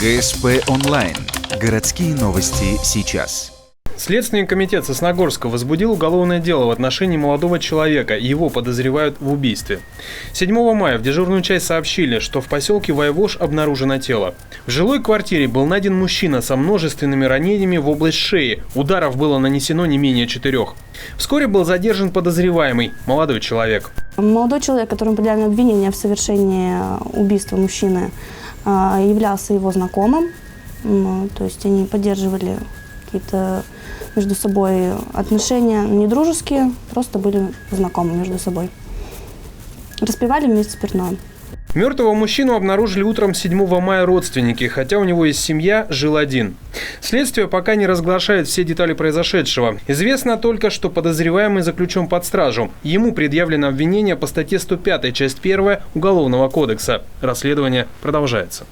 ГСП онлайн. Городские новости сейчас. Следственный комитет Сосногорска возбудил уголовное дело в отношении молодого человека. Его подозревают в убийстве. 7 мая в дежурную часть сообщили, что в поселке Вайвош обнаружено тело. В жилой квартире был найден мужчина со множественными ранениями в область шеи. Ударов было нанесено не менее 4. Вскоре был задержан подозреваемый, молодой человек. Молодой человек, которому предъявлено обвинение в совершении убийства мужчины, являлся его знакомым. То есть они поддерживали какие-то между собой отношения не дружеские, просто были знакомы между собой. Распивали вместе спиртное. Мертвого мужчину обнаружили утром 7 мая родственники, хотя у него есть семья, жил один. Следствие пока не разглашает все детали произошедшего. Известно только, что подозреваемый заключен под стражу. Ему предъявлено обвинение по статье 105, часть 1 Уголовного кодекса. Расследование продолжается.